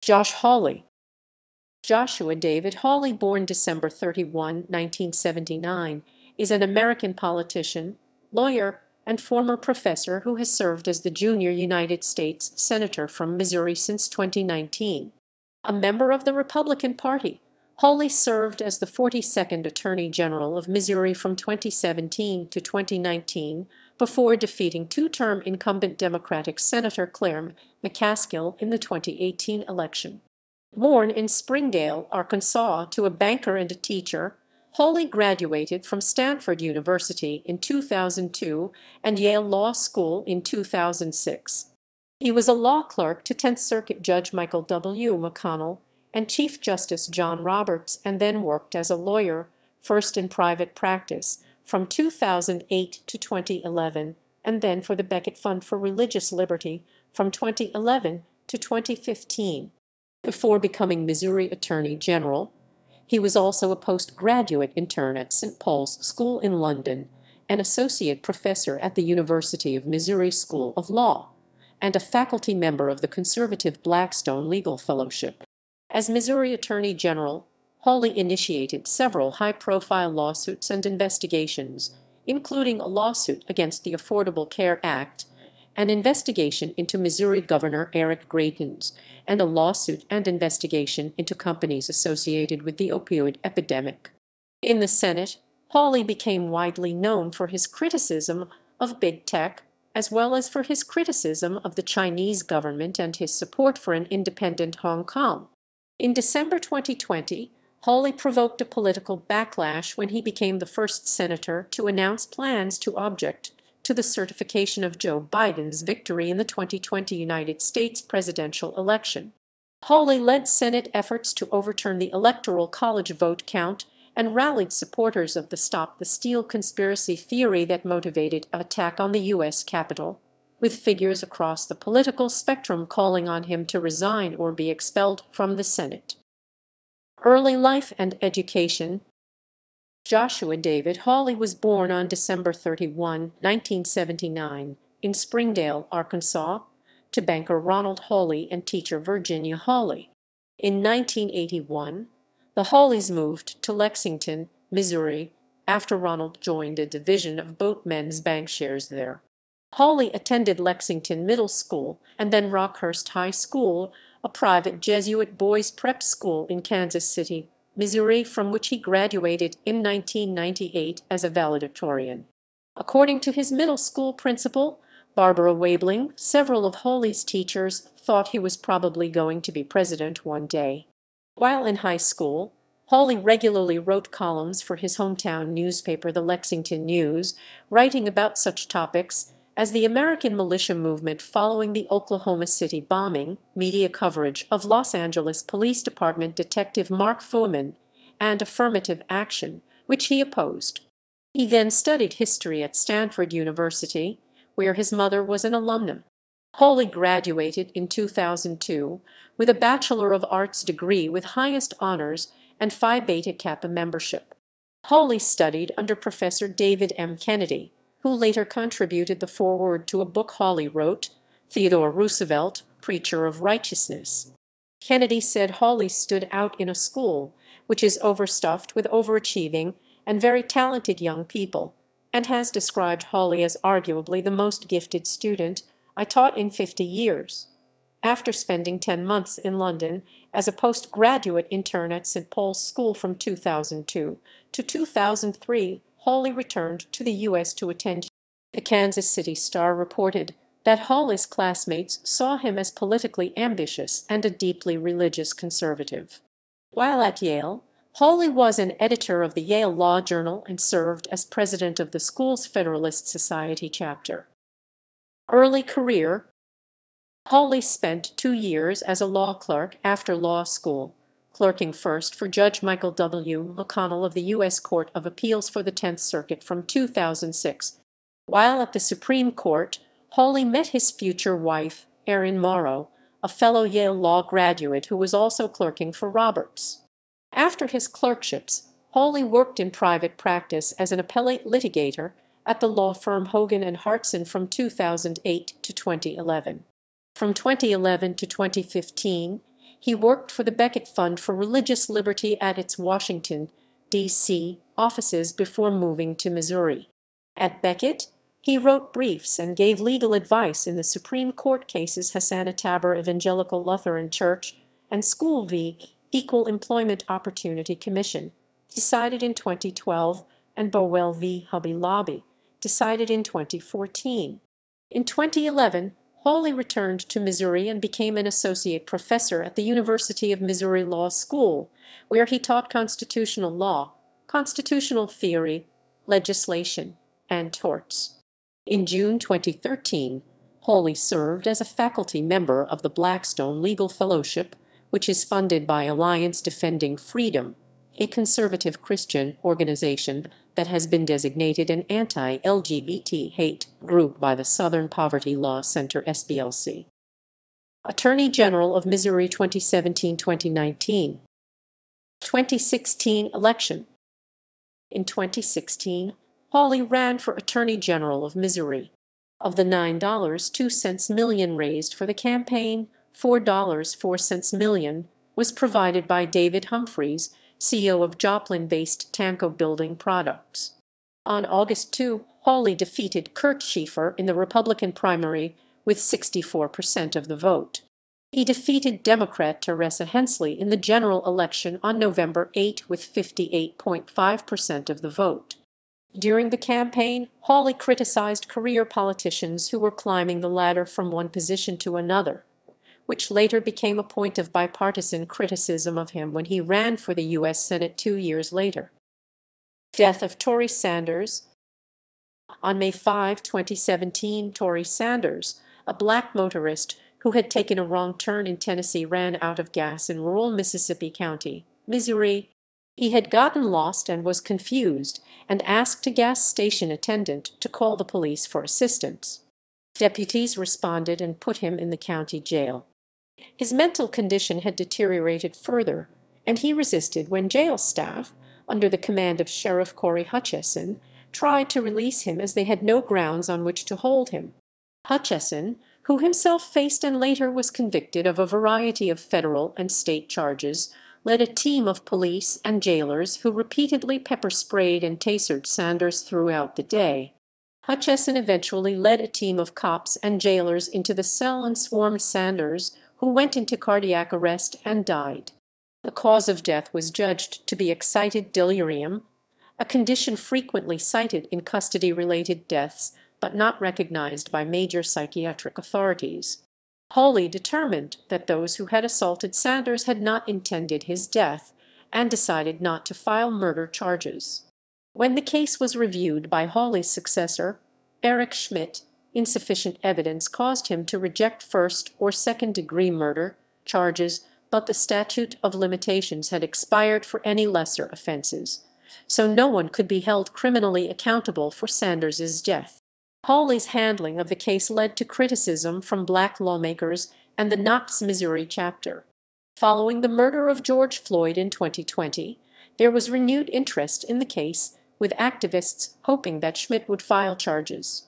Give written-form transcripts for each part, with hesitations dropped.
Josh Hawley. Joshua David Hawley, born December 31, 1979, is an American politician, lawyer, and former professor who has served as the junior United States Senator from Missouri since 2019. A member of the Republican Party, Hawley served as the 42nd Attorney General of Missouri from 2017 to 2019 before defeating two-term incumbent Democratic Senator Claire McCaskill in the 2018 election. Born in Springdale, Arkansas, to a banker and a teacher, Hawley graduated from Stanford University in 2002 and Yale Law School in 2006. He was a law clerk to Tenth Circuit Judge Michael W. McConnell and Chief Justice John Roberts, and then worked as a lawyer, first in private practice, from 2008 to 2011, and then for the Becket Fund for Religious Liberty from 2011 to 2015. Before becoming Missouri Attorney General, he was also a postgraduate intern at St. Paul's School in London, an associate professor at the University of Missouri School of Law, and a faculty member of the conservative Blackstone Legal Fellowship. As Missouri Attorney General, Hawley initiated several high-profile lawsuits and investigations, including a lawsuit against the Affordable Care Act, an investigation into Missouri Governor Eric Greitens, and a lawsuit and investigation into companies associated with the opioid epidemic. In the Senate, Hawley became widely known for his criticism of big tech, as well as for his criticism of the Chinese government and his support for an independent Hong Kong. In December 2020, Hawley provoked a political backlash when he became the first senator to announce plans to object to the certification of Joe Biden's victory in the 2020 United States presidential election. Hawley led Senate efforts to overturn the Electoral College vote count and rallied supporters of the Stop the Steal conspiracy theory that motivated an attack on the U.S. Capitol, with figures across the political spectrum calling on him to resign or be expelled from the Senate. Early life and education. Joshua David Hawley was born on December 31, 1979, in Springdale, Arkansas, to banker Ronald Hawley and teacher Virginia Hawley. In 1981, the Hawleys moved to Lexington, Missouri, after Ronald joined a division of Boatmen's Bank shares there. Hawley attended Lexington Middle School and then Rockhurst High School, a private Jesuit boys' prep school in Kansas City, Missouri, from which he graduated in 1998 as a valedictorian. According to his middle school principal, Barbara Wabling, several of Hawley's teachers thought he was probably going to be president one day. While in high school, Hawley regularly wrote columns for his hometown newspaper, the Lexington News, writing about such topics as the American militia movement following the Oklahoma City bombing, media coverage of Los Angeles Police Department Detective Mark Fuhrman, and affirmative action, which he opposed. He then studied history at Stanford University, where his mother was an alumna. Hawley graduated in 2002 with a Bachelor of Arts degree with highest honors and Phi Beta Kappa membership. Hawley studied under Professor David M. Kennedy, who later contributed the foreword to a book Hawley wrote, Theodore Roosevelt, Preacher of Righteousness. Kennedy said Hawley stood out in a school which is overstuffed with overachieving and very talented young people, and has described Hawley as arguably the most gifted student I taught in 50 years. After spending 10 months in London as a postgraduate intern at St. Paul's School from 2002 to 2003, Hawley returned to the U.S. to attend. The Kansas City Star reported that Hawley's classmates saw him as politically ambitious and a deeply religious conservative. While at Yale, Hawley was an editor of the Yale Law Journal and served as president of the school's Federalist Society chapter. Early career. Hawley spent 2 years as a law clerk after law school, clerking first for Judge Michael W. McConnell of the U.S. Court of Appeals for the Tenth Circuit from 2006. While at the Supreme Court, Hawley met his future wife, Erin Morrow, a fellow Yale Law graduate who was also clerking for Roberts. After his clerkships, Hawley worked in private practice as an appellate litigator at the law firm Hogan and Hartson from 2008 to 2011. From 2011 to 2015, He worked for the Becket Fund for Religious Liberty at its Washington, D.C. offices before moving to Missouri. At Becket, he wrote briefs and gave legal advice in the Supreme Court cases Hosanna Tabor Evangelical Lutheran Church and School v. Equal Employment Opportunity Commission, decided in 2012, and Burwell v. Hobby Lobby, decided in 2014. In 2011, Hawley returned to Missouri and became an associate professor at the University of Missouri Law School, where he taught constitutional law, constitutional theory, legislation, and torts. In June 2013, Hawley served as a faculty member of the Blackstone Legal Fellowship, which is funded by Alliance Defending Freedom, a conservative Christian organization that has been designated an anti-LGBT hate group by the Southern Poverty Law Center SPLC. Attorney General of Missouri 2017-2019. 2016 election. In 2016, Hawley ran for Attorney General of Missouri. Of the $9.02 million raised for the campaign, $4.04 million was provided by David Humphreys, CEO of Joplin-based Tanco Building Products. On August 2, Hawley defeated Kurt Schiefer in the Republican primary with 64% of the vote. He defeated Democrat Teresa Hensley in the general election on November 8 with 58.5% of the vote. During the campaign, Hawley criticized career politicians who were climbing the ladder from one position to another, which later became a point of bipartisan criticism of him when he ran for the U.S. Senate 2 years later. Death of Tory Sanders. On May 5, 2017, Tory Sanders, a black motorist who had taken a wrong turn in Tennessee, ran out of gas in rural Mississippi County, Missouri. He had gotten lost and was confused and asked a gas station attendant to call the police for assistance. Deputies responded and put him in the county jail. His mental condition had deteriorated further, and he resisted when jail staff, under the command of Sheriff Corey Hutchison, tried to release him as they had no grounds on which to hold him. Hutchison, who himself faced and later was convicted of a variety of federal and state charges, led a team of police and jailers who repeatedly pepper-sprayed and tasered Sanders throughout the day. Hutchison eventually led a team of cops and jailers into the cell and swarmed Sanders, who went into cardiac arrest and died. The cause of death was judged to be excited delirium, a condition frequently cited in custody-related deaths but not recognized by major psychiatric authorities. Hawley determined that those who had assaulted Sanders had not intended his death and decided not to file murder charges. When the case was reviewed by Hawley's successor, Eric Schmidt, insufficient evidence caused him to reject first- or second-degree murder charges, but the statute of limitations had expired for any lesser offenses, so no one could be held criminally accountable for Sanders's death. Hawley's handling of the case led to criticism from black lawmakers and the Knox, Missouri chapter. Following the murder of George Floyd in 2020, there was renewed interest in the case, with activists hoping that Schmidt would file charges.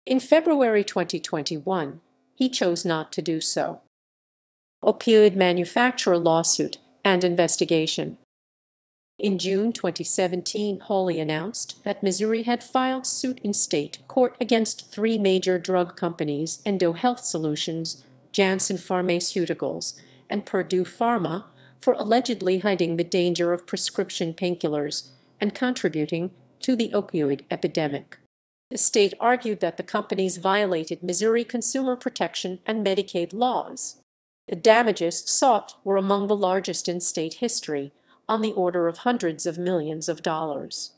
In February 2021, he chose not to do so. Opioid manufacturer lawsuit and investigation. In June 2017, Hawley announced that Missouri had filed suit in state court against three major drug companies, Endo Health Solutions, Janssen Pharmaceuticals, and Purdue Pharma, for allegedly hiding the danger of prescription painkillers and contributing to the opioid epidemic. The state argued that the companies violated Missouri consumer protection and Medicaid laws. The damages sought were among the largest in state history, on the order of hundreds of millions of dollars.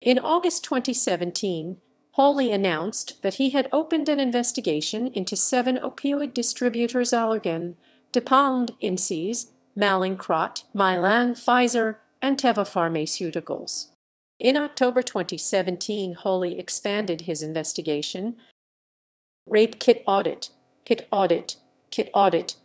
In August 2017, Hawley announced that he had opened an investigation into 7 opioid distributors: Allergan, DuPont, Incyte, Mallinckrodt, Mylan, Pfizer, and Teva Pharmaceuticals. In October 2017, Hawley expanded his investigation. Rape kit audit, kit audit, kit audit.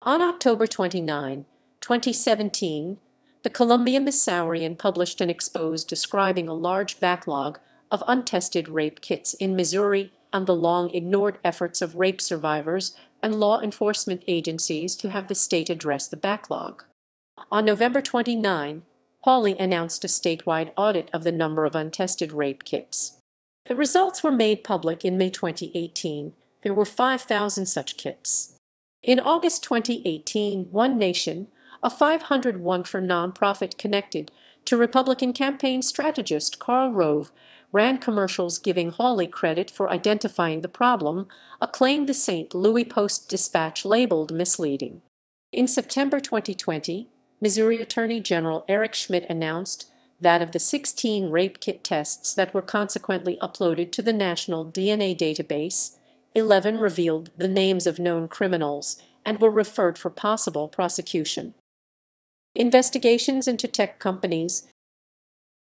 On October 29, 2017, the Columbia Missourian published an expose describing a large backlog of untested rape kits in Missouri and the long-ignored efforts of rape survivors and law enforcement agencies to have the state address the backlog. On November 29, Hawley announced a statewide audit of the number of untested rape kits. The results were made public in May 2018. There were 5,000 such kits. In August 2018, One Nation, a 501 for nonprofit connected to Republican campaign strategist Karl Rove, ran commercials giving Hawley credit for identifying the problem, a claim the St. Louis Post-Dispatch labeled misleading. In September 2020, Missouri Attorney General Eric Schmitt announced that of the 16 rape kit tests that were consequently uploaded to the National DNA Database, 11 revealed the names of known criminals and were referred for possible prosecution. Investigations into tech companies.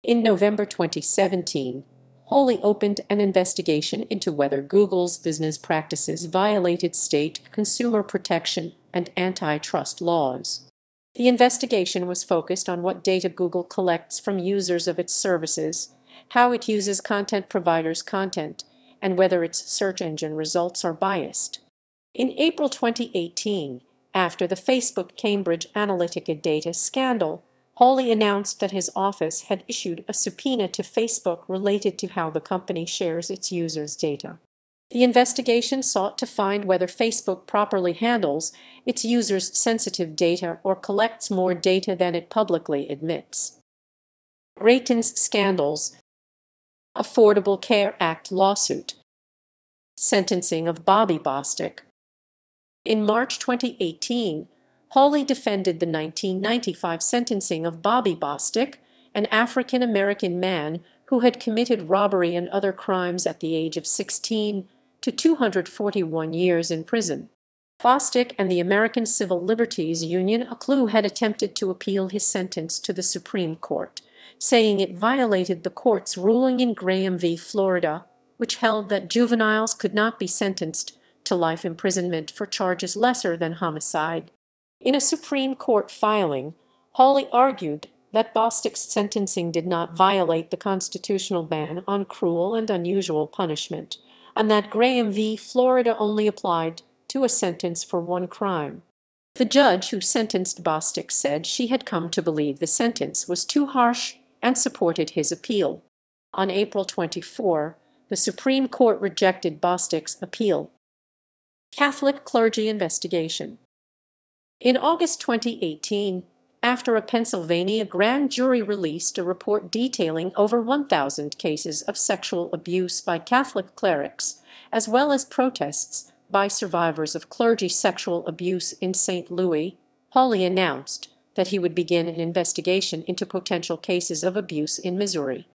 In November 2017, Hawley opened an investigation into whether Google's business practices violated state consumer protection and antitrust laws. The investigation was focused on what data Google collects from users of its services, how it uses content providers' content, and whether its search engine results are biased. In April 2018, after the Facebook Cambridge Analytica data scandal, Hawley announced that his office had issued a subpoena to Facebook related to how the company shares its users' data. The investigation sought to find whether Facebook properly handles its users' sensitive data or collects more data than it publicly admits. Greitens scandals. Affordable Care Act lawsuit. Sentencing of Bobby Bostic. In March 2018, Hawley defended the 1995 sentencing of Bobby Bostic, an African-American man who had committed robbery and other crimes at the age of 16, to 241 years in prison. Bostic and the American Civil Liberties Union ACLU had attempted to appeal his sentence to the Supreme Court, saying it violated the court's ruling in Graham v. Florida, which held that juveniles could not be sentenced to life imprisonment for charges lesser than homicide. In a Supreme Court filing, Hawley argued that Bostic's sentencing did not violate the constitutional ban on cruel and unusual punishment, and that Graham v. Florida only applied to a sentence for one crime. The judge who sentenced Bostic said she had come to believe the sentence was too harsh and supported his appeal. On April 24, the Supreme Court rejected Bostic's appeal. Catholic clergy investigation. In August 2018, after a Pennsylvania grand jury released a report detailing over 1,000 cases of sexual abuse by Catholic clerics, as well as protests by survivors of clergy sexual abuse in St. Louis, Hawley announced that he would begin an investigation into potential cases of abuse in Missouri.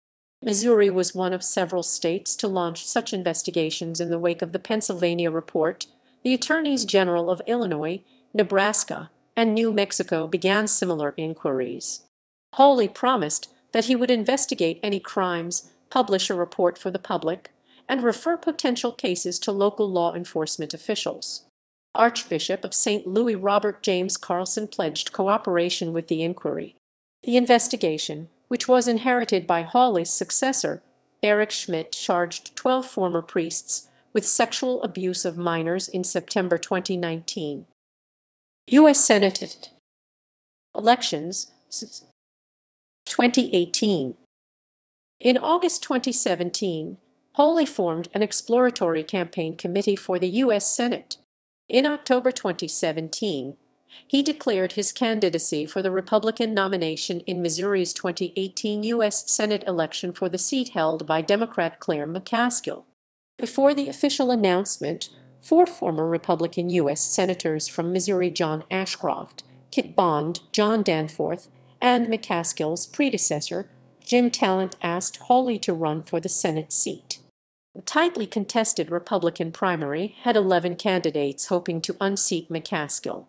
Missouri was one of several states to launch such investigations in the wake of the Pennsylvania report. The attorneys general of Illinois, Nebraska, and New Mexico began similar inquiries. Hawley promised that he would investigate any crimes, publish a report for the public, and refer potential cases to local law enforcement officials. Archbishop of St. Louis Robert James Carlson pledged cooperation with the inquiry. The investigation, which was inherited by Hawley's successor, Eric Schmitt, charged 12 former priests with sexual abuse of minors in September 2019. U.S. Senate elections 2018. In August 2017, Hawley formed an exploratory campaign committee for the U.S. Senate. In October 2017, he declared his candidacy for the Republican nomination in Missouri's 2018 U.S. Senate election for the seat held by Democrat Claire McCaskill. Before the official announcement, 4 former Republican U.S. Senators from Missouri, John Ashcroft, Kit Bond, John Danforth, and McCaskill's predecessor, Jim Talent, asked Hawley to run for the Senate seat. The tightly contested Republican primary had 11 candidates hoping to unseat McCaskill.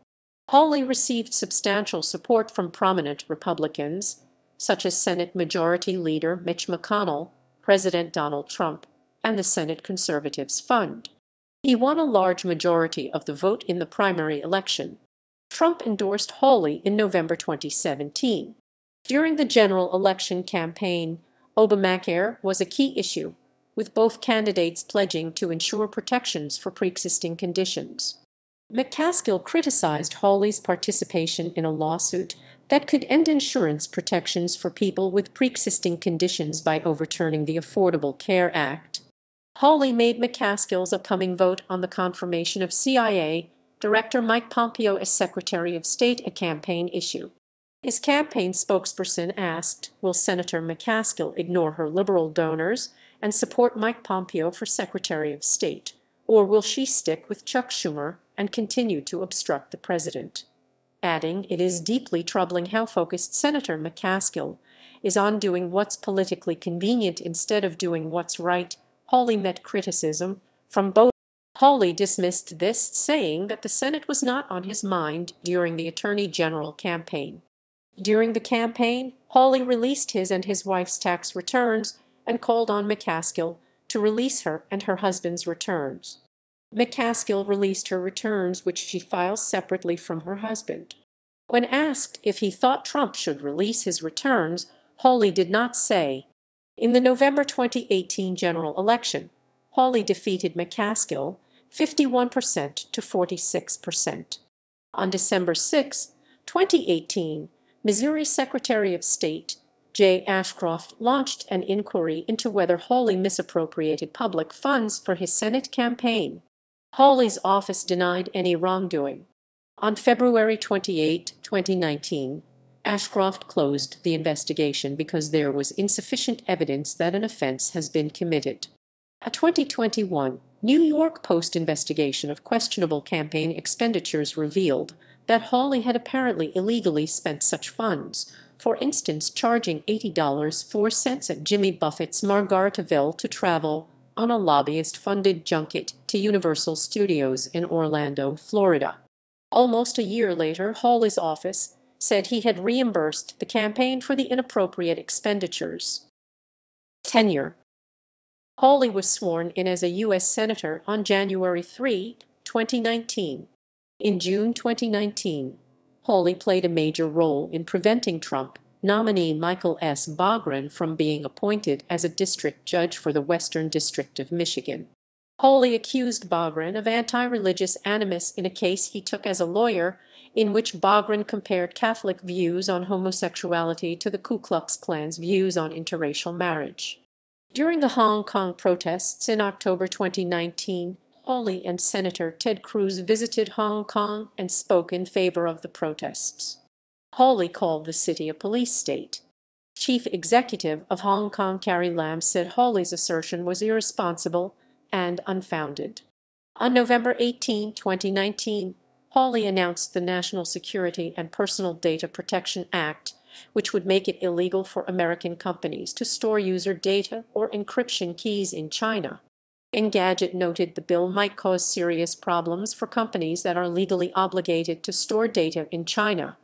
Hawley received substantial support from prominent Republicans, such as Senate Majority Leader Mitch McConnell, President Donald Trump, and the Senate Conservatives Fund. He won a large majority of the vote in the primary election. Trump endorsed Hawley in November 2017. During the general election campaign, Obamacare was a key issue, with both candidates pledging to ensure protections for pre-existing conditions. McCaskill criticized Hawley's participation in a lawsuit that could end insurance protections for people with pre-existing conditions by overturning the Affordable Care Act. Hawley made McCaskill's upcoming vote on the confirmation of CIA Director Mike Pompeo as Secretary of State a campaign issue. His campaign spokesperson asked, will Senator McCaskill ignore her liberal donors and support Mike Pompeo for Secretary of State, or will she stick with Chuck Schumer and continue to obstruct the president? Adding, it is deeply troubling how focused Senator McCaskill is on doing what's politically convenient instead of doing what's right. Hawley met criticism from both. Hawley dismissed this, saying that the Senate was not on his mind during the Attorney General campaign. During the campaign, Hawley released his and his wife's tax returns and called on McCaskill to release her and her husband's returns. McCaskill released her returns, which she files separately from her husband. When asked if he thought Trump should release his returns, Hawley did not say. In the November 2018 general election, Hawley defeated McCaskill 51% to 46%. On December 6, 2018, Missouri Secretary of State Jay Ashcroft launched an inquiry into whether Hawley misappropriated public funds for his Senate campaign. Hawley's office denied any wrongdoing. On February 28, 2019, Ashcroft closed the investigation because there was insufficient evidence that an offense has been committed. A 2021 New York Post investigation of questionable campaign expenditures revealed that Hawley had apparently illegally spent such funds, for instance charging $80.04 at Jimmy Buffett's Margaritaville to travel on a lobbyist-funded junket to Universal Studios in Orlando, Florida. Almost a year later, Hawley's office said he had reimbursed the campaign for the inappropriate expenditures. Tenure. Hawley was sworn in as a U.S. Senator on January 3, 2019. In June 2019, Hawley played a major role in preventing Trump nominee Michael S. Bogren from being appointed as a district judge for the Western District of Michigan. Hawley accused Bogren of anti-religious animus in a case he took as a lawyer, in which Bogren compared Catholic views on homosexuality to the Ku Klux Klan's views on interracial marriage. During the Hong Kong protests in October 2019, Hawley and Senator Ted Cruz visited Hong Kong and spoke in favor of the protests. Hawley called the city a police state. Chief Executive of Hong Kong Carrie Lam said Hawley's assertion was irresponsible and unfounded. On November 18, 2019, Hawley announced the National Security and Personal Data Protection Act, which would make it illegal for American companies to store user data or encryption keys in China. Engadget noted the bill might cause serious problems for companies that are legally obligated to store data in China,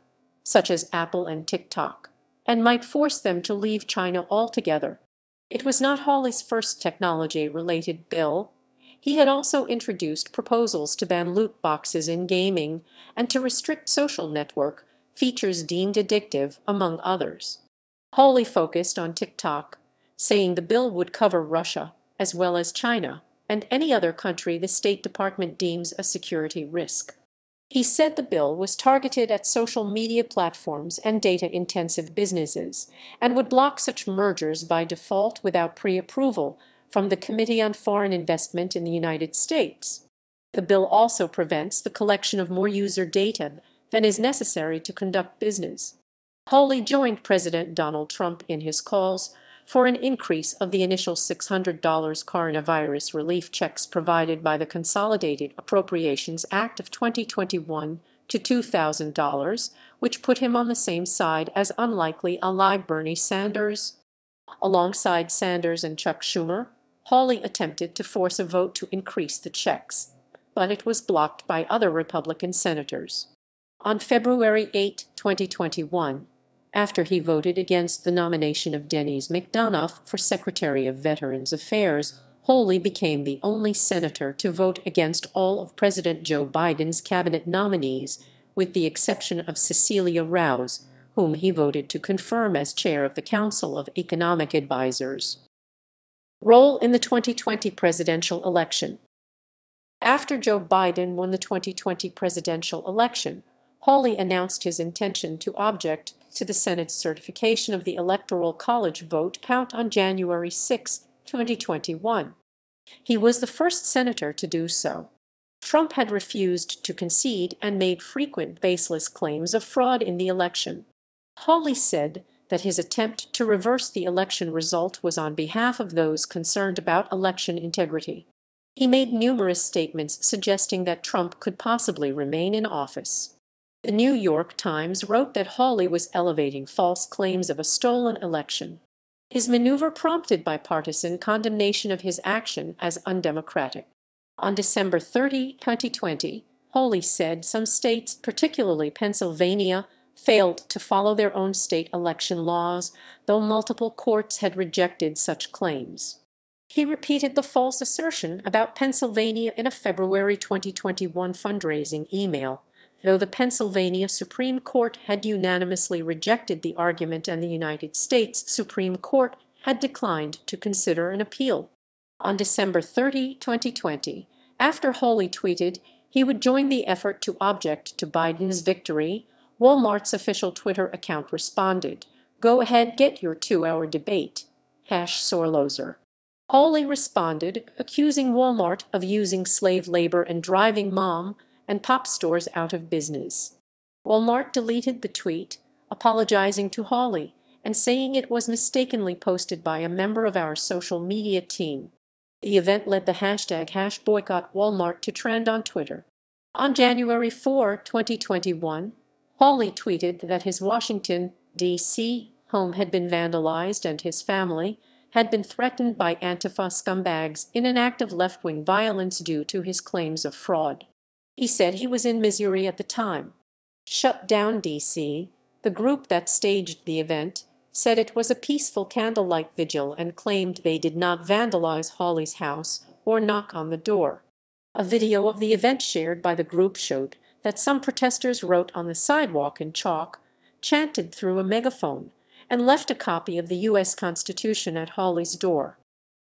such as Apple and TikTok, and might force them to leave China altogether. It was not Hawley's first technology-related bill. He had also introduced proposals to ban loot boxes in gaming and to restrict social network features deemed addictive, among others. Hawley focused on TikTok, saying the bill would cover Russia, as well as China, and any other country the State Department deems a security risk. He said the bill was targeted at social media platforms and data-intensive businesses, and would block such mergers by default without pre-approval from the Committee on Foreign Investment in the United States. The bill also prevents the collection of more user data than is necessary to conduct business. Hawley joined President Donald Trump in his calls for an increase of the initial $600 coronavirus relief checks provided by the Consolidated Appropriations Act of 2021 to $2,000, which put him on the same side as unlikely ally Bernie Sanders. Alongside Sanders and Chuck Schumer, Hawley attempted to force a vote to increase the checks, but it was blocked by other Republican senators. On February 8, 2021, after he voted against the nomination of Denise McDonough for Secretary of Veterans Affairs, Hawley became the only senator to vote against all of President Joe Biden's cabinet nominees, with the exception of Cecilia Rouse, whom he voted to confirm as chair of the Council of Economic Advisers. Role in the 2020 presidential election. After Joe Biden won the 2020 presidential election, Hawley announced his intention to object to the Senate's certification of the Electoral College vote count on January 6, 2021. He was the first senator to do so. Trump had refused to concede and made frequent baseless claims of fraud in the election. Hawley said that his attempt to reverse the election result was on behalf of those concerned about election integrity. He made numerous statements suggesting that Trump could possibly remain in office. The New York Times wrote that Hawley was elevating false claims of a stolen election. His maneuver prompted bipartisan condemnation of his action as undemocratic. On December 30, 2020, Hawley said some states, particularly Pennsylvania, failed to follow their own state election laws, though multiple courts had rejected such claims. He repeated the false assertion about Pennsylvania in a February 2021 fundraising email, though the Pennsylvania Supreme Court had unanimously rejected the argument and the United States Supreme Court had declined to consider an appeal. On December 30, 2020, after Hawley tweeted he would join the effort to object to Biden's victory, Walmart's official Twitter account responded, "Go ahead, get your 2-hour debate. #Sorloser." Hawley responded, accusing Walmart of using slave labor and driving mom and pop stores out of business. Walmart deleted the tweet, apologizing to Hawley and saying it was mistakenly posted by a member of our social media team. The event led the hashtag #BoycottWalmart to trend on Twitter. On January 4, 2021, Hawley tweeted that his Washington, D.C. home had been vandalized and his family had been threatened by Antifa scumbags in an act of left-wing violence due to his claims of fraud. He said he was in Missouri at the time. Shut Down D.C., the group that staged the event, said it was a peaceful candlelight vigil and claimed they did not vandalize Hawley's house or knock on the door. A video of the event shared by the group showed that some protesters wrote on the sidewalk in chalk, chanted through a megaphone, and left a copy of the U.S. Constitution at Hawley's door.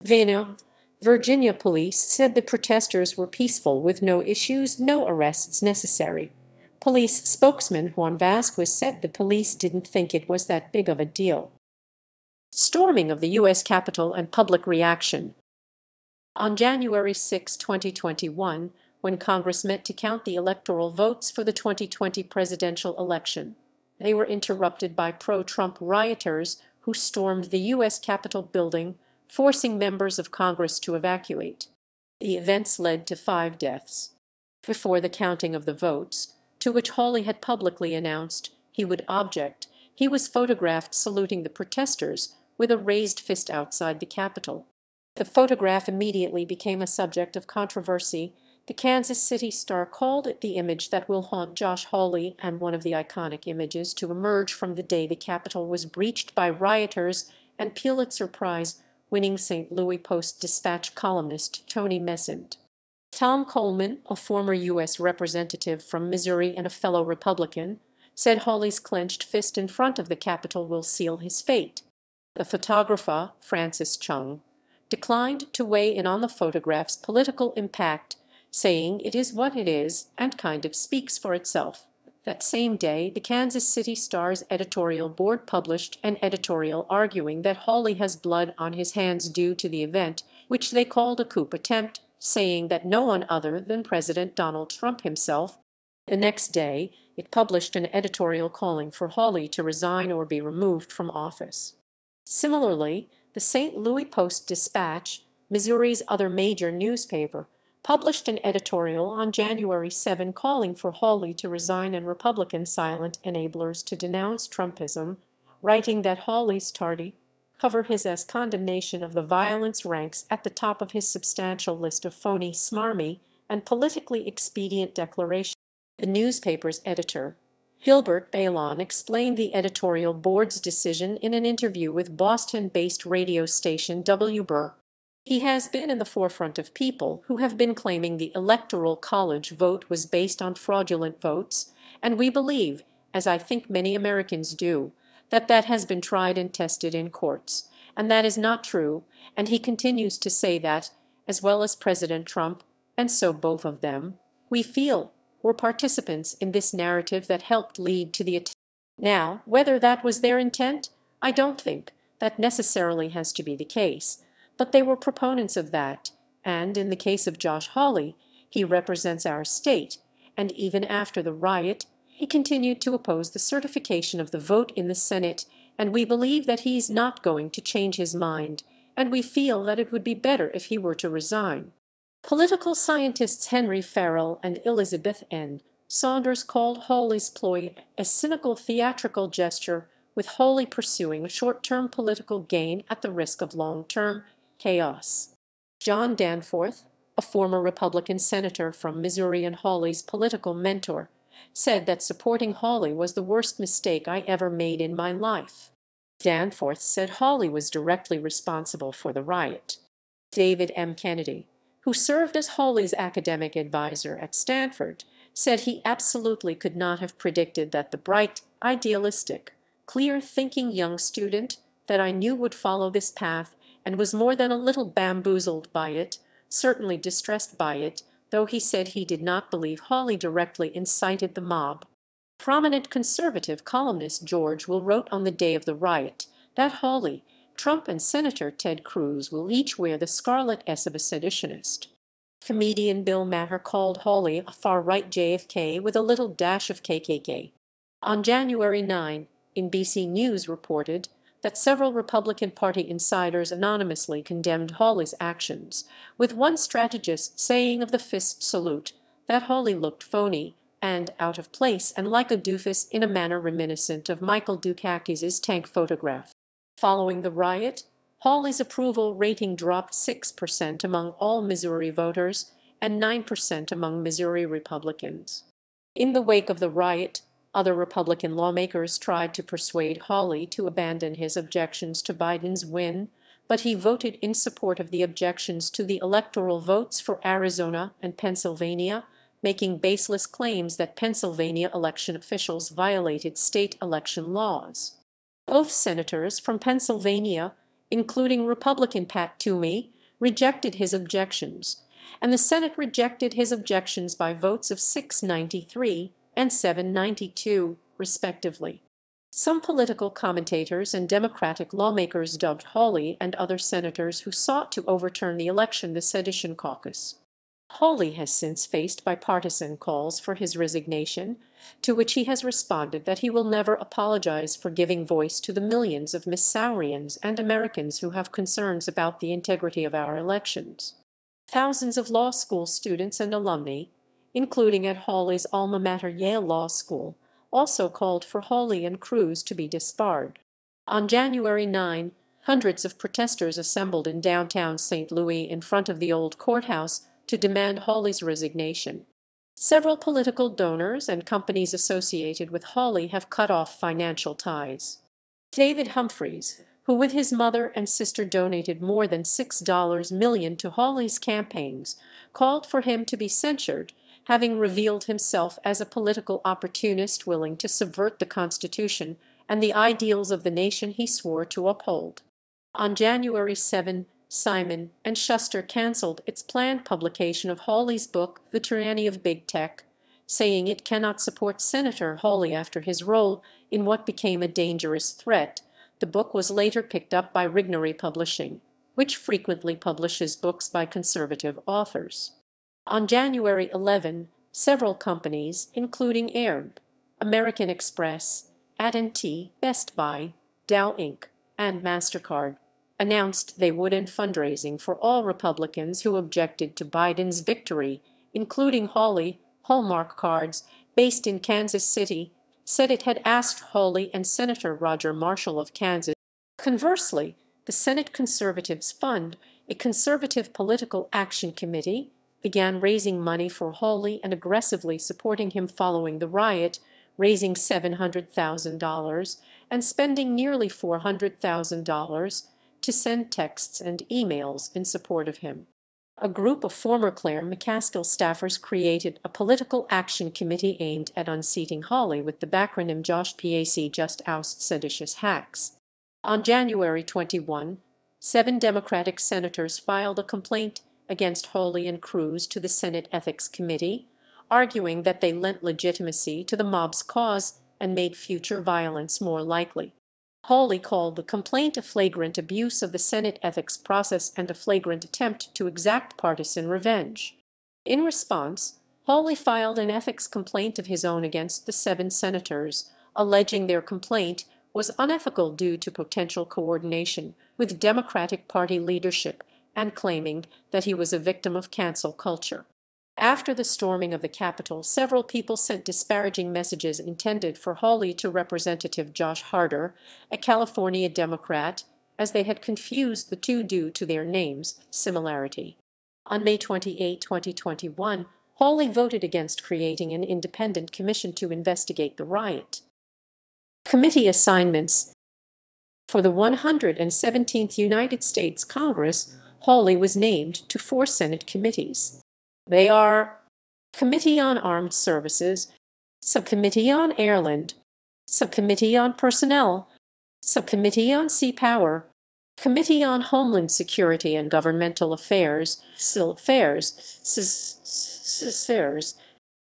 Virginia police said the protesters were peaceful with no issues, no arrests necessary. Police spokesman Juan Vasquez said the police didn't think it was that big of a deal. Storming of the U.S. Capitol and public reaction. On January 6, 2021, when Congress met to count the electoral votes for the 2020 presidential election, they were interrupted by pro-Trump rioters who stormed the U.S. Capitol building, forcing members of Congress to evacuate. The events led to 5 deaths. Before the counting of the votes, to which Hawley had publicly announced he would object, he was photographed saluting the protesters with a raised fist outside the Capitol. The photograph immediately became a subject of controversy. The Kansas City Star called it the image that will haunt Josh Hawley and one of the iconic images to emerge from the day the Capitol was breached by rioters, and Pulitzer Prize-winning St. Louis Post-Dispatch columnist Tony Messent. Tom Coleman, a former U.S. representative from Missouri and a fellow Republican, said Hawley's clenched fist in front of the Capitol will seal his fate. The photographer, Francis Chung, declined to weigh in on the photograph's political impact, saying it is what it is and kind of speaks for itself. That same day, the Kansas City Star's editorial board published an editorial arguing that Hawley has blood on his hands due to the event, which they called a coup attempt, saying that no one other than President Donald Trump himself. The next day, it published an editorial calling for Hawley to resign or be removed from office. Similarly, the St. Louis Post-Dispatch, Missouri's other major newspaper, published an editorial on January 7 calling for Hawley to resign and Republican silent enablers to denounce Trumpism, writing that Hawley's tardy cover his condemnation of the violence ranks at the top of his substantial list of phony, smarmy, and politically expedient declarations. The newspaper's editor, Gilbert Bailon, explained the editorial board's decision in an interview with Boston-based radio station W. Burr. He has been in the forefront of people who have been claiming the Electoral College vote was based on fraudulent votes, and we believe, as I think many Americans do, that that has been tried and tested in courts, and that is not true, and he continues to say that, as well as President Trump, and so both of them, we feel, were participants in this narrative that helped lead to the attack. Now, whether that was their intent, I don't think that necessarily has to be the case, but they were proponents of that, and in the case of Josh Hawley, he represents our state, and even after the riot, he continued to oppose the certification of the vote in the Senate, and we believe that he's not going to change his mind, and we feel that it would be better if he were to resign. Political scientists Henry Farrell and Elizabeth N. Saunders called Hawley's ploy a cynical theatrical gesture, with Hawley pursuing a short-term political gain at the risk of long-term chaos. John Danforth, a former Republican senator from Missouri and Hawley's political mentor, said that supporting Hawley was the worst mistake I ever made in my life. Danforth said Hawley was directly responsible for the riot. David M. Kennedy, who served as Hawley's academic advisor at Stanford, said he absolutely could not have predicted that the bright, idealistic, clear-thinking young student that I knew would follow this path, and was more than a little bamboozled by it, certainly distressed by it, though he said he did not believe Hawley directly incited the mob. Prominent conservative columnist George Will wrote on the day of the riot that Hawley, Trump, and Senator Ted Cruz will each wear the scarlet S of a seditionist. Comedian Bill Maher called Hawley a far-right JFK with a little dash of KKK. On January 9, NBC News reported that several Republican Party insiders anonymously condemned Hawley's actions, with one strategist saying of the fist salute that Hawley looked phony and out of place and like a doofus in a manner reminiscent of Michael Dukakis's tank photograph. Following the riot, Hawley's approval rating dropped 6% among all Missouri voters and 9% among Missouri Republicans. In the wake of the riot, other Republican lawmakers tried to persuade Hawley to abandon his objections to Biden's win, but he voted in support of the objections to the electoral votes for Arizona and Pennsylvania, making baseless claims that Pennsylvania election officials violated state election laws. Both senators from Pennsylvania, including Republican Pat Toomey, rejected his objections, and the Senate rejected his objections by votes of 693 and 792, respectively. Some political commentators and Democratic lawmakers dubbed Hawley and other senators who sought to overturn the election the Sedition Caucus. Hawley has since faced bipartisan calls for his resignation, to which he has responded that he will never apologize for giving voice to the millions of Missourians and Americans who have concerns about the integrity of our elections. Thousands of law school students and alumni, including at Hawley's alma mater Yale Law School, also called for Hawley and Cruz to be disbarred. On January 9, hundreds of protesters assembled in downtown St. Louis in front of the old courthouse to demand Hawley's resignation. Several political donors and companies associated with Hawley have cut off financial ties. David Humphreys, who with his mother and sister donated more than $6 million to Hawley's campaigns, called for him to be censured, having revealed himself as a political opportunist willing to subvert the Constitution and the ideals of the nation he swore to uphold. On January 7, Simon & Schuster canceled its planned publication of Hawley's book, The Tyranny of Big Tech, saying it cannot support Senator Hawley after his role in what became a dangerous threat. The book was later picked up by Regnery Publishing, which frequently publishes books by conservative authors. On January 11, several companies, including Airb, American Express, AT&T, Best Buy, Dow Inc., and MasterCard, announced they would end fundraising for all Republicans who objected to Biden's victory, including Hawley. Hallmark Cards, based in Kansas City, said it had asked Hawley and Senator Roger Marshall of Kansas. Conversely, the Senate Conservatives Fund, a conservative political action committee, began raising money for Hawley and aggressively supporting him following the riot, raising $700,000 and spending nearly $400,000 to send texts and emails in support of him. A group of former Claire McCaskill staffers created a political action committee aimed at unseating Hawley with the backronym Josh PAC, Just Oust Seditious Hacks. On January 21, 7 Democratic senators filed a complaint against Hawley and Cruz to the Senate Ethics Committee, arguing that they lent legitimacy to the mob's cause and made future violence more likely. Hawley called the complaint a flagrant abuse of the Senate ethics process and a flagrant attempt to exact partisan revenge. In response, Hawley filed an ethics complaint of his own against the 7 senators, alleging their complaint was unethical due to potential coordination with Democratic Party leadership and claiming that he was a victim of cancel culture. After the storming of the Capitol, several people sent disparaging messages intended for Hawley to Representative Josh Harder, a California Democrat, as they had confused the two due to their names' similarity. On May 28, 2021, Hawley voted against creating an independent commission to investigate the riot. Committee assignments. For the 117th United States Congress, Hawley was named to 4 Senate committees. They are Committee on Armed Services, Subcommittee on Airland, Subcommittee on Personnel, Subcommittee on Sea Power, Committee on Homeland Security and Governmental Affairs,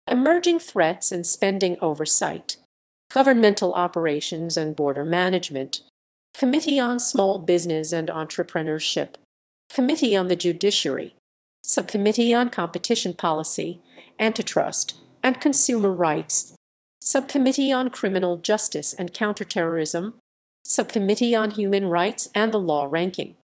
Emerging Threats and Spending Oversight, Governmental Operations and Border Management, Committee on Small Business and Entrepreneurship, Committee on the Judiciary, Subcommittee on Competition Policy, Antitrust, and Consumer Rights, Subcommittee on Criminal Justice and Counterterrorism, Subcommittee on Human Rights and the Law Ranking,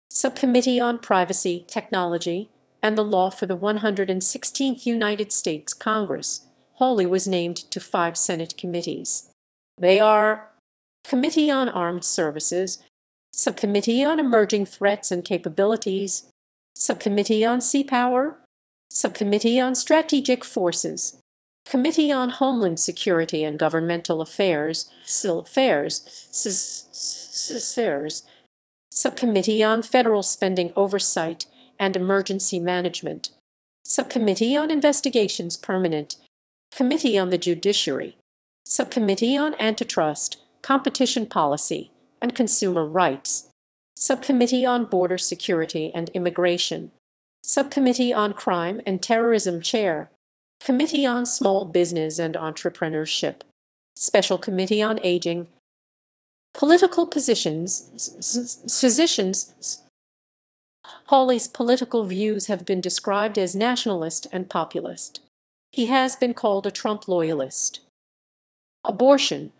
Subcommittee on Privacy, Technology, and the Law for the 116th United States Congress. Hawley was named to 5 Senate committees. They are Committee on Armed Services, Subcommittee on Emerging Threats and Capabilities, Subcommittee on Sea Power, Subcommittee on Strategic Forces, Committee on Homeland Security and Governmental Affairs, Subcommittee on Federal Spending Oversight and Emergency Management, Subcommittee on Investigations Permanent, Committee on the Judiciary, Subcommittee on Antitrust, Competition Policy, and Consumer Rights, Subcommittee on Border Security and Immigration, Subcommittee on Crime and Terrorism Chair, Committee on Small Business and Entrepreneurship, Special Committee on Aging. Political positions. Hawley's political views have been described as nationalist and populist. He has been called a Trump loyalist. Abortion.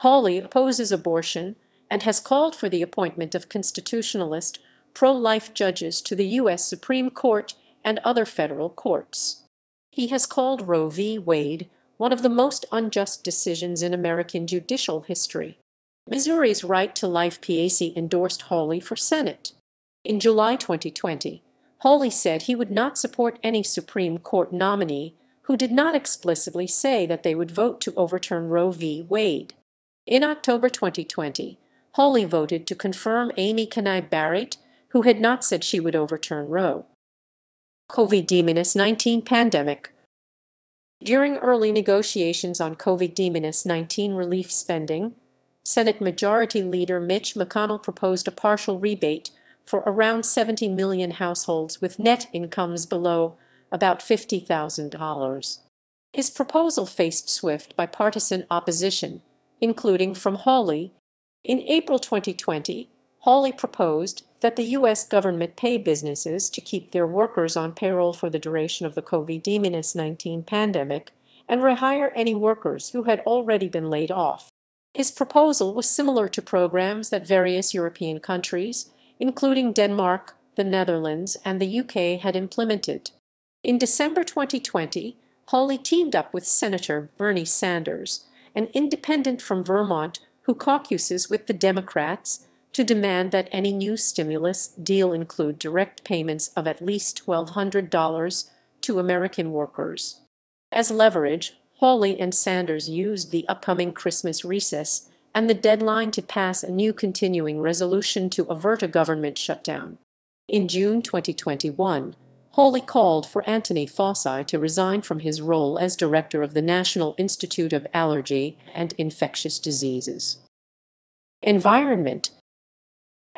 Hawley opposes abortion and has called for the appointment of constitutionalist, pro-life judges to the U.S. Supreme Court and other federal courts. He has called Roe v. Wade one of the most unjust decisions in American judicial history. Missouri's Right to Life PAC endorsed Hawley for Senate. In July 2020, Hawley said he would not support any Supreme Court nominee who did not explicitly say that they would vote to overturn Roe v. Wade. In October 2020, Hawley voted to confirm Amy Coney Barrett, who had not said she would overturn Roe. COVID-19 pandemic. During early negotiations on COVID-19 relief spending, Senate Majority Leader Mitch McConnell proposed a partial rebate for around 70 million households with net incomes below about $50,000. His proposal faced swift bipartisan opposition, including from Hawley. In April 2020, Hawley proposed that the U.S. government pay businesses to keep their workers on payroll for the duration of the COVID-19 pandemic and rehire any workers who had already been laid off. His proposal was similar to programs that various European countries, including Denmark, the Netherlands, and the UK, had implemented. In December 2020, Hawley teamed up with Senator Bernie Sanders, an independent from Vermont who caucuses with the Democrats, to demand that any new stimulus deal include direct payments of at least $1,200 to American workers. As leverage, Hawley and Sanders used the upcoming Christmas recess and the deadline to pass a new continuing resolution to avert a government shutdown. In June 2021, Hawley called for Anthony Fauci to resign from his role as director of the National Institute of Allergy and Infectious Diseases. Environment.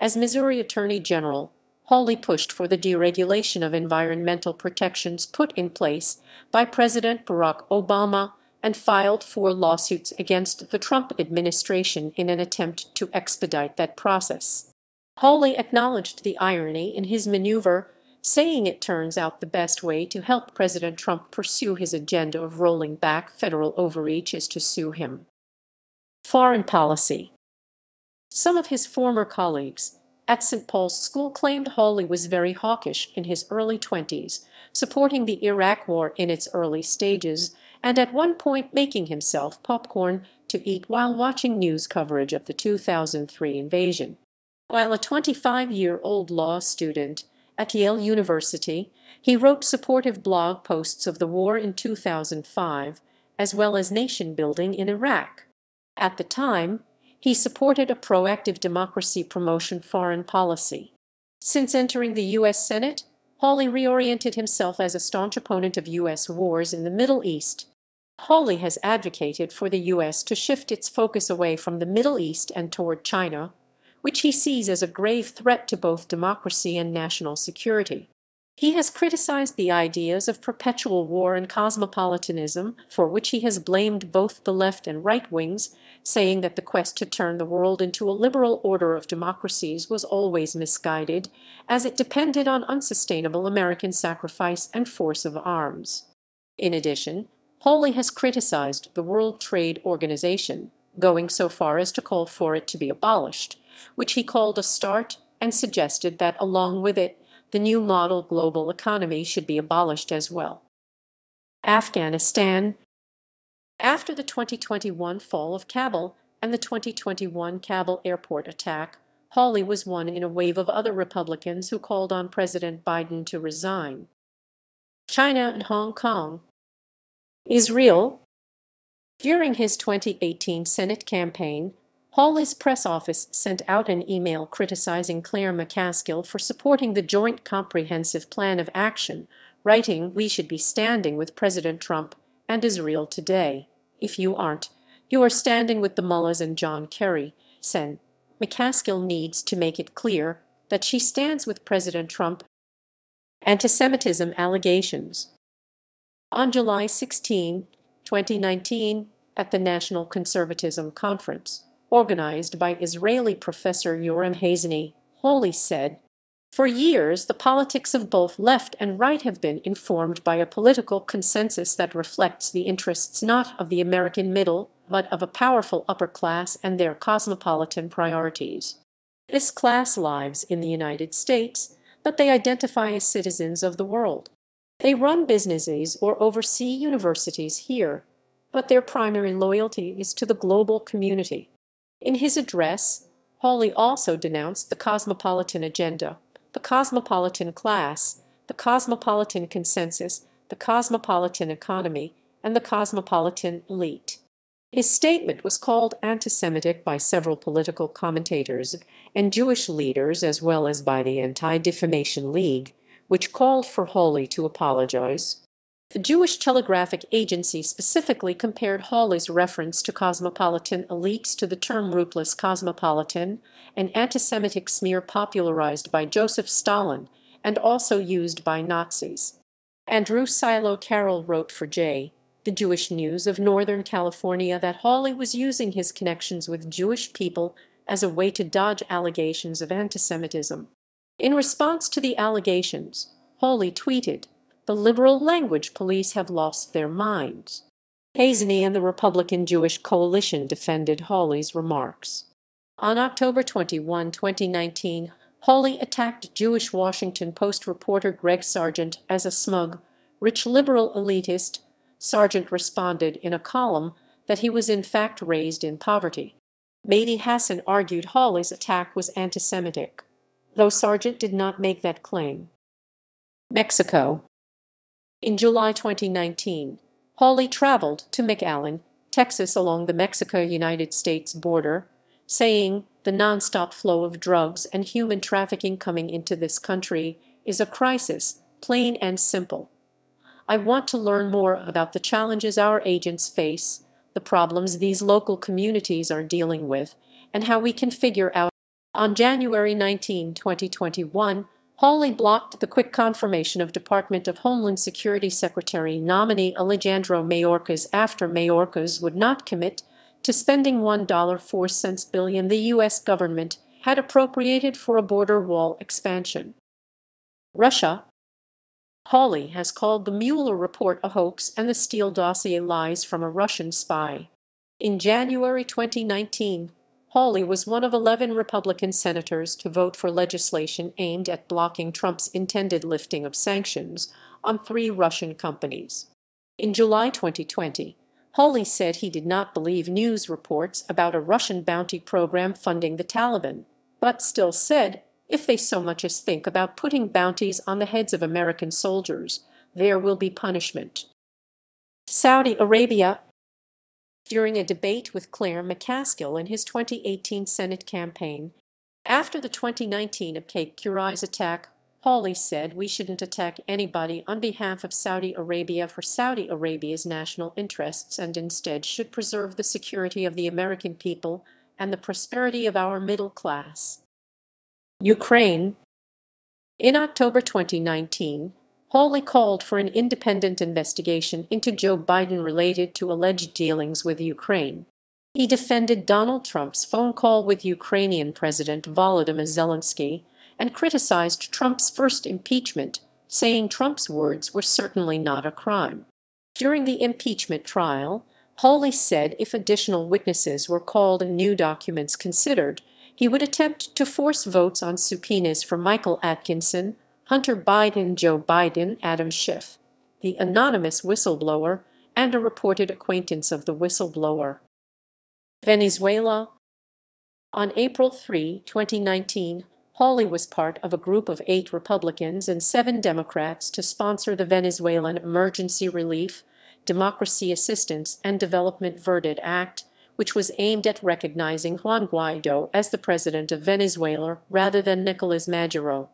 As Missouri Attorney General, Hawley pushed for the deregulation of environmental protections put in place by President Barack Obama and filed 4 lawsuits against the Trump administration in an attempt to expedite that process. Hawley acknowledged the irony in his maneuver, saying it turns out the best way to help President Trump pursue his agenda of rolling back federal overreach is to sue him. Foreign policy. Some of his former colleagues at St. Paul's School claimed Hawley was very hawkish in his early 20s, supporting the Iraq War in its early stages, and at one point making himself popcorn to eat while watching news coverage of the 2003 invasion. While a 25-year-old law student at Yale University, he wrote supportive blog posts of the war in 2005, as well as nation-building in Iraq. At the time, he supported a proactive democracy promotion foreign policy. Since entering the U.S. Senate, Hawley reoriented himself as a staunch opponent of U.S. wars in the Middle East. Hawley has advocated for the U.S. to shift its focus away from the Middle East and toward China, which he sees as a grave threat to both democracy and national security. He has criticized the ideas of perpetual war and cosmopolitanism, for which he has blamed both the left and right wings, saying that the quest to turn the world into a liberal order of democracies was always misguided, as it depended on unsustainable American sacrifice and force of arms. In addition, Hawley has criticized the World Trade Organization, going so far as to call for it to be abolished, which he called a start, and suggested that along with it, the new model global economy should be abolished as well. Afghanistan. After the 2021 fall of Kabul and the 2021 Kabul airport attack, Hawley was one in a wave of other Republicans who called on President Biden to resign. China and Hong Kong. Israel. During his 2018 Senate campaign, Hawley's press office sent out an email criticizing Claire McCaskill for supporting the Joint Comprehensive Plan of Action, writing, "We should be standing with President Trump and Israel today. If you aren't, you are standing with the mullahs and John Kerry." Sen. McCaskill needs to make it clear that she stands with President Trump. Antisemitism allegations. On July 16, 2019, at the National Conservatism Conference, organized by Israeli professor Yoram Hazany, Hawley said, "For years, the politics of both left and right have been informed by a political consensus that reflects the interests not of the American middle, but of a powerful upper class and their cosmopolitan priorities. This class lives in the United States, but they identify as citizens of the world. They run businesses or oversee universities here, but their primary loyalty is to the global community." In his address, Hawley also denounced the cosmopolitan agenda, the cosmopolitan class, the cosmopolitan consensus, the cosmopolitan economy, and the cosmopolitan elite. His statement was called anti-Semitic by several political commentators and Jewish leaders, as well as by the Anti-Defamation League, which called for Hawley to apologize. The Jewish Telegraphic Agency specifically compared Hawley's reference to cosmopolitan elites to the term ruthless cosmopolitan, an anti-Semitic smear popularized by Joseph Stalin and also used by Nazis. Andrew Silo Carroll wrote for The Jewish News of Northern California that Hawley was using his connections with Jewish people as a way to dodge allegations of antisemitism. In response to the allegations, Hawley tweeted, "The liberal language police have lost their minds." Hazany and the Republican Jewish Coalition defended Hawley's remarks. On October 21, 2019, Hawley attacked Jewish Washington Post reporter Greg Sargent as a smug, rich liberal elitist. Sargent responded in a column that he was in fact raised in poverty. Mehdi Hassan argued Hawley's attack was anti-Semitic, though Sargent did not make that claim. Mexico. In July 2019, Hawley traveled to McAllen, Texas along the Mexico-United States border, saying, "The nonstop flow of drugs and human trafficking coming into this country is a crisis, plain and simple. I want to learn more about the challenges our agents face, the problems these local communities are dealing with, and how we can figure out." On January 19, 2021, Hawley blocked the quick confirmation of Department of Homeland Security Secretary nominee Alejandro Mayorkas after Mayorkas would not commit to spending $1.04 billion the U.S. government had appropriated for a border wall expansion. Russia. Hawley has called the Mueller report a hoax and the Steele dossier lies from a Russian spy. In January 2019, Hawley was one of 11 Republican senators to vote for legislation aimed at blocking Trump's intended lifting of sanctions on 3 Russian companies. In July 2020, Hawley said he did not believe news reports about a Russian bounty program funding the Taliban, but still said, if they so much as think about putting bounties on the heads of American soldiers, there will be punishment. Saudi Arabia. During a debate with Claire McCaskill in his 2018 Senate campaign, after the 2019 Abkhaz attack, Hawley said we shouldn't attack anybody on behalf of Saudi Arabia for Saudi Arabia's national interests and instead should preserve the security of the American people and the prosperity of our middle class. Ukraine. In October 2019, Hawley called for an independent investigation into Joe Biden related to alleged dealings with Ukraine. He defended Donald Trump's phone call with Ukrainian President Volodymyr Zelensky and criticized Trump's first impeachment, saying Trump's words were certainly not a crime. During the impeachment trial, Hawley said if additional witnesses were called and new documents considered, he would attempt to force votes on subpoenas for Michael Atkinson, Hunter Biden, Joe Biden, Adam Schiff, the anonymous whistleblower, and a reported acquaintance of the whistleblower. Venezuela. On April 3, 2019, Hawley was part of a group of 8 Republicans and 7 Democrats to sponsor the Venezuelan Emergency Relief, Democracy Assistance and Development Verdict Act, which was aimed at recognizing Juan Guaido as the president of Venezuela rather than Nicolás Maduro.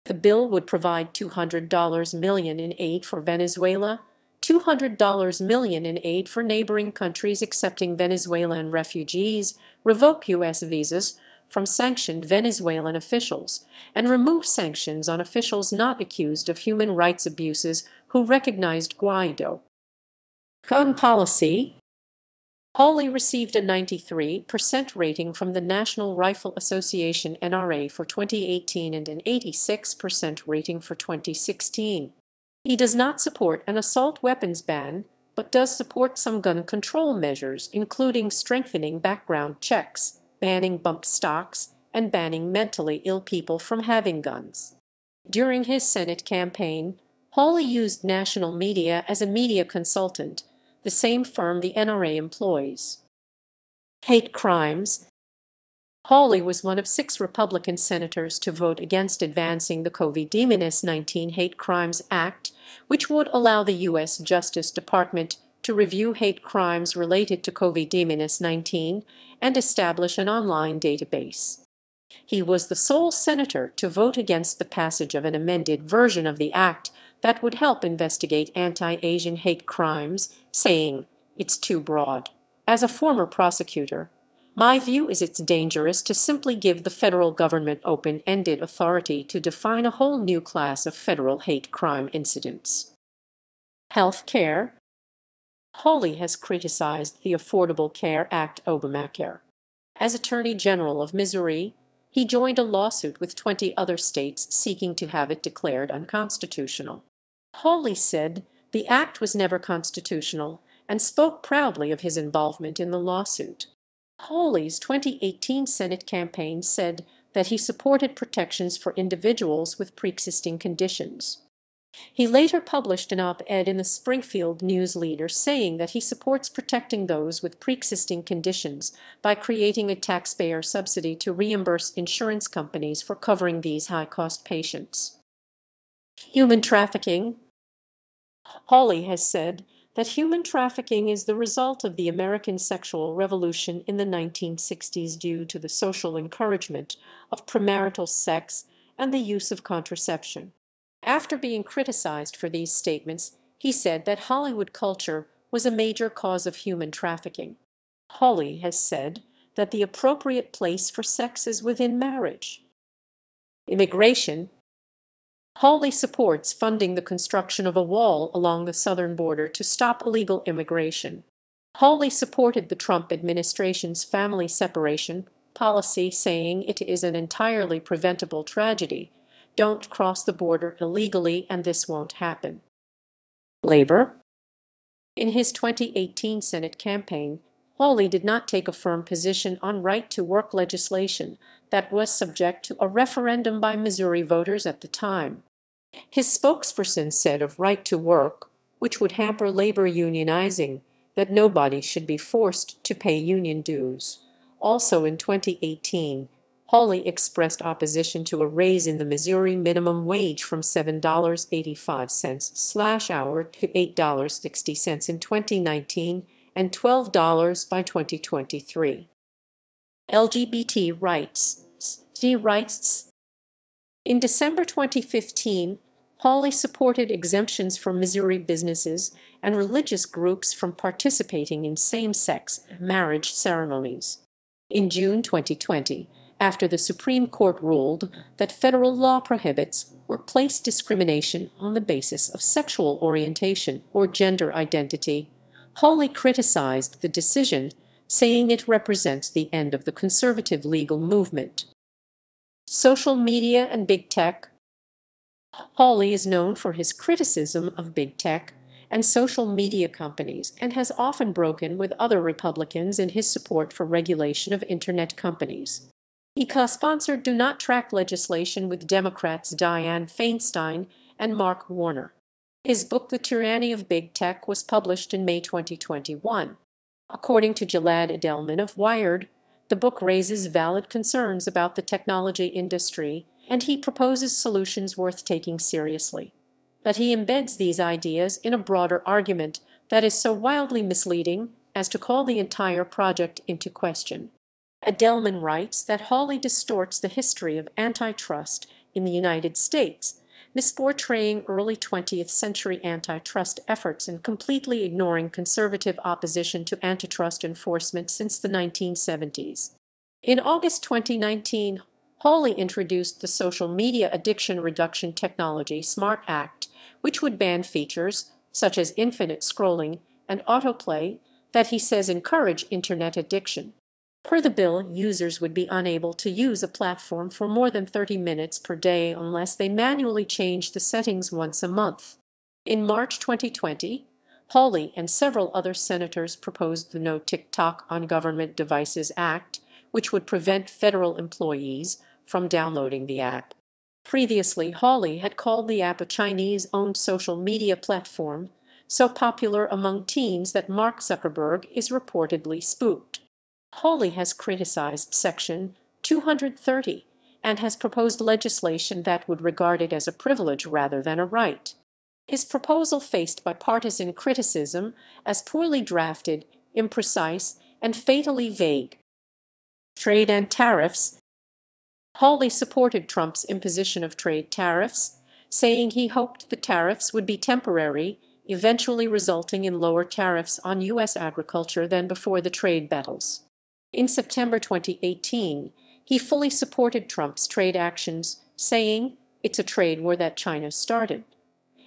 The bill would provide $200 million in aid for Venezuela, $200 million in aid for neighboring countries accepting Venezuelan refugees, revoke U.S. visas from sanctioned Venezuelan officials, and remove sanctions on officials not accused of human rights abuses who recognized Guaido. Gun policy. Hawley received a 93% rating from the National Rifle Association (NRA) for 2018 and an 86% rating for 2016. He does not support an assault weapons ban, but does support some gun control measures, including strengthening background checks, banning bump stocks, and banning mentally ill people from having guns. During his Senate campaign, Hawley used national media as a media consultant, the same firm the NRA employs. Hate crimes. Hawley was one of 6 Republican senators to vote against advancing the COVID-19 Hate Crimes Act, which would allow the U.S. Justice Department to review hate crimes related to COVID-19 and establish an online database. He was the sole senator to vote against the passage of an amended version of the act that would help investigate anti-Asian hate crimes, saying, "It's too broad." As a former prosecutor, my view is it's dangerous to simply give the federal government open-ended authority to define a whole new class of federal hate crime incidents. Health care. Hawley has criticized the Affordable Care Act Obamacare. As Attorney General of Missouri, he joined a lawsuit with 20 other states seeking to have it declared unconstitutional. Hawley said the act was never constitutional and spoke proudly of his involvement in the lawsuit. Hawley's 2018 Senate campaign said that he supported protections for individuals with pre-existing conditions. He later published an op-ed in the Springfield News Leader saying that he supports protecting those with pre-existing conditions by creating a taxpayer subsidy to reimburse insurance companies for covering these high-cost patients. Human trafficking. Hawley has said that human trafficking is the result of the American sexual revolution in the 1960s due to the social encouragement of premarital sex and the use of contraception. After being criticized for these statements, he said that Hollywood culture was a major cause of human trafficking. Hawley has said that the appropriate place for sex is within marriage. Immigration. Hawley supports funding the construction of a wall along the southern border to stop illegal immigration. Hawley supported the Trump administration's family separation policy, saying it is an entirely preventable tragedy. Don't cross the border illegally and this won't happen. Labor. In his 2018 Senate campaign, Hawley did not take a firm position on right-to-work legislation that was subject to a referendum by Missouri voters at the time. His spokesperson said of right to work, which would hamper labor unionizing, that nobody should be forced to pay union dues. Also in 2018, Hawley expressed opposition to a raise in the Missouri minimum wage from $7.85/hour to $8.60 in 2019 and $12 by 2023. LGBT rights. In December 2015, Hawley supported exemptions for Missouri businesses and religious groups from participating in same-sex marriage ceremonies. In June 2020, after the Supreme Court ruled that federal law prohibits workplace discrimination on the basis of sexual orientation or gender identity, Hawley criticized the decision, saying it represents the end of the conservative legal movement. Social media and big tech. Hawley is known for his criticism of big tech and social media companies and has often broken with other Republicans in his support for regulation of internet companies. He co-sponsored Do Not Track legislation with Democrats Dianne Feinstein and Mark Warner. His book The Tyranny of Big Tech was published in May 2021. According to Gilad Edelman of Wired, the book raises valid concerns about the technology industry, and he proposes solutions worth taking seriously. But he embeds these ideas in a broader argument that is so wildly misleading as to call the entire project into question. Edelman writes that Hawley distorts the history of antitrust in the United States, misportraying early 20th century antitrust efforts and completely ignoring conservative opposition to antitrust enforcement since the 1970s. In August 2019, Hawley introduced the Social Media Addiction Reduction Technology SMART Act, which would ban features such as infinite scrolling and autoplay that he says encourage internet addiction. Per the bill, users would be unable to use a platform for more than 30 minutes per day unless they manually change the settings once a month. In March 2020, Hawley and several other senators proposed the No TikTok on Government Devices Act, which would prevent federal employees from downloading the app. Previously, Hawley had called the app a Chinese-owned social media platform, so popular among teens that Mark Zuckerberg is reportedly spooked. Hawley has criticized Section 230 and has proposed legislation that would regard it as a privilege rather than a right. His proposal faced bipartisan criticism as poorly drafted, imprecise, and fatally vague. Trade and tariffs. Hawley supported Trump's imposition of trade tariffs, saying he hoped the tariffs would be temporary, eventually resulting in lower tariffs on U.S. agriculture than before the trade battles. In September 2018, he fully supported Trump's trade actions, saying, "It's a trade war that China started.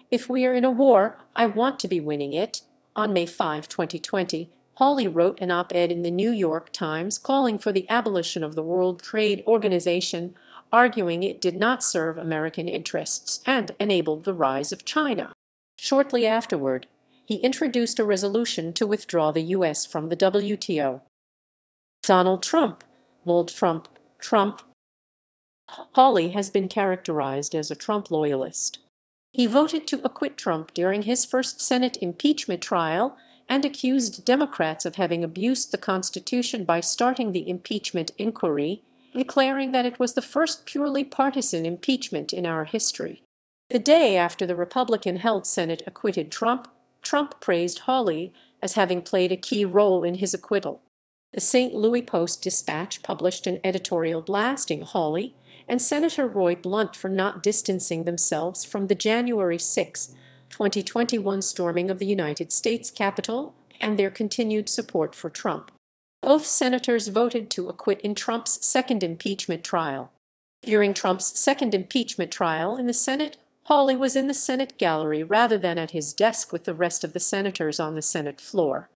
If we are in a war, I want to be winning it." On May 5, 2020, Hawley wrote an op-ed in the New York Times calling for the abolition of the World Trade Organization, arguing it did not serve American interests and enabled the rise of China. Shortly afterward, he introduced a resolution to withdraw the U.S. from the WTO. Donald Trump. Trump. Hawley has been characterized as a Trump loyalist. He voted to acquit Trump during his first Senate impeachment trial and accused Democrats of having abused the Constitution by starting the impeachment inquiry, declaring that it was the first purely partisan impeachment in our history. The day after the Republican-held Senate acquitted Trump, Trump praised Hawley as having played a key role in his acquittal. The St. Louis Post-Dispatch published an editorial blasting Hawley and Senator Roy Blunt for not distancing themselves from the January 6, 2021 storming of the United States Capitol and their continued support for Trump. Both senators voted to acquit in Trump's second impeachment trial. During Trump's second impeachment trial in the Senate, Hawley was in the Senate gallery rather than at his desk with the rest of the senators on the Senate floor.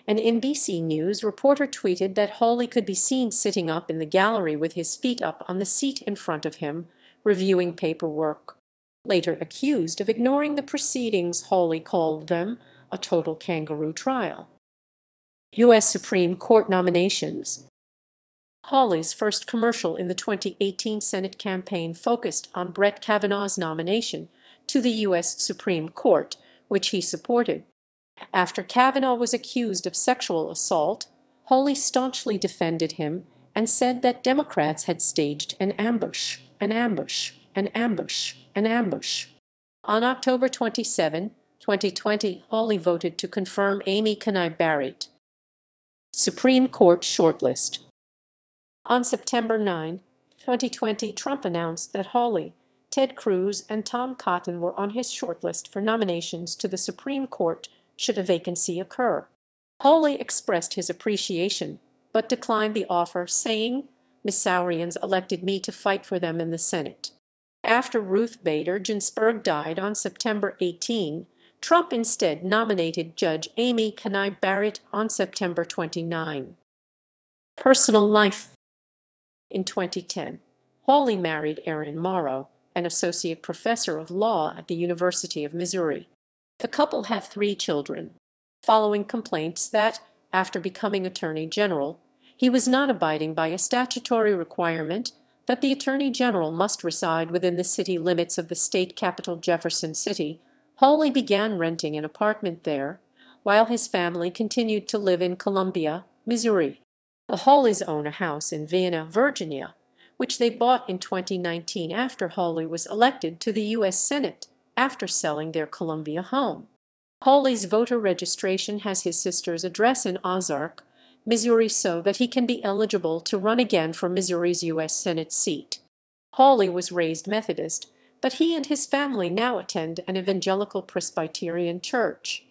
An NBC News reporter tweeted that Hawley could be seen sitting up in the gallery with his feet up on the seat in front of him, reviewing paperwork. Later accused of ignoring the proceedings, Hawley called them a total kangaroo trial. U.S. Supreme Court nominations. Hawley's first commercial in the 2018 Senate campaign focused on Brett Kavanaugh's nomination to the U.S. Supreme Court, which he supported. After Kavanaugh was accused of sexual assault, Hawley staunchly defended him and said that Democrats had staged an ambush, an ambush, an ambush, an ambush. On October 27, 2020, Hawley voted to confirm Amy Coney Barrett. Supreme Court shortlist. On September 9, 2020, Trump announced that Hawley, Ted Cruz, and Tom Cotton were on his shortlist for nominations to the Supreme Court should a vacancy occur. Hawley expressed his appreciation, but declined the offer, saying, "Missourians elected me to fight for them in the Senate." After Ruth Bader Ginsburg died on September 18, Trump instead nominated Judge Amy Coney Barrett on September 29. Personal life. In 2010, Hawley married Erin Morrow, an associate professor of law at the University of Missouri. The couple have 3 children. Following complaints that, after becoming Attorney General, he was not abiding by a statutory requirement that the Attorney General must reside within the city limits of the state capital Jefferson City, Hawley began renting an apartment there, while his family continued to live in Columbia, Missouri. The Hawleys own a house in Vienna, Virginia, which they bought in 2019 after Hawley was elected to the U.S. Senate after selling their Columbia home. Hawley's voter registration has his sister's address in Ozark, Missouri, so that he can be eligible to run again for Missouri's U.S. Senate seat. Hawley was raised Methodist, but he and his family now attend an evangelical Presbyterian church.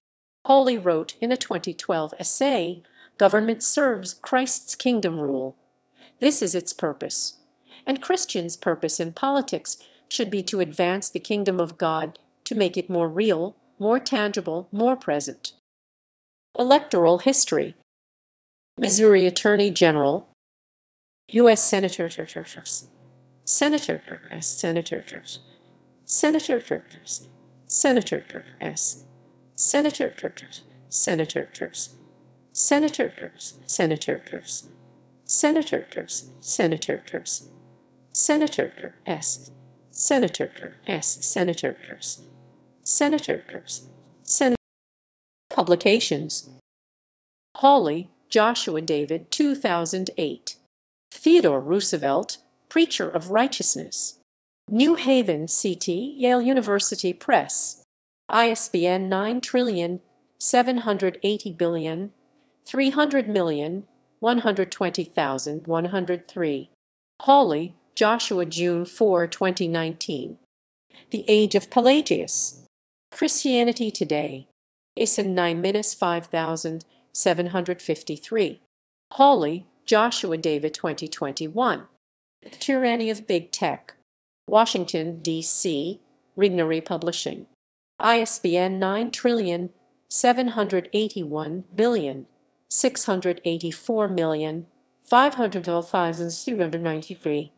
Hawley wrote in a 2012 essay, "Government serves Christ's kingdom rule. This is its purpose. And Christians' purpose in politics should be to advance the kingdom of God, to make it more real, more tangible, more present." Electoral history. Missouri Attorney General. U.S. Senators. Senators. Senators. Senators. Senators. Senators. Senators. Senators. Senators. Senators. Senators. Senators. Senators. Senators. Senators. Senators. Senators. Publications. Hawley, Joshua David, 2008. Theodore Roosevelt, Preacher of Righteousness. New Haven, CT, Yale University Press. ISBN 9780300120103. Hawley, Joshua, June 4, 2019. The Age of Pelagius. Christianity Today. ISIN 9-5753. Hawley, Joshua David, 2021. The Tyranny of Big Tech. Washington, D.C., Regnery Publishing. ISBN 9781684584593.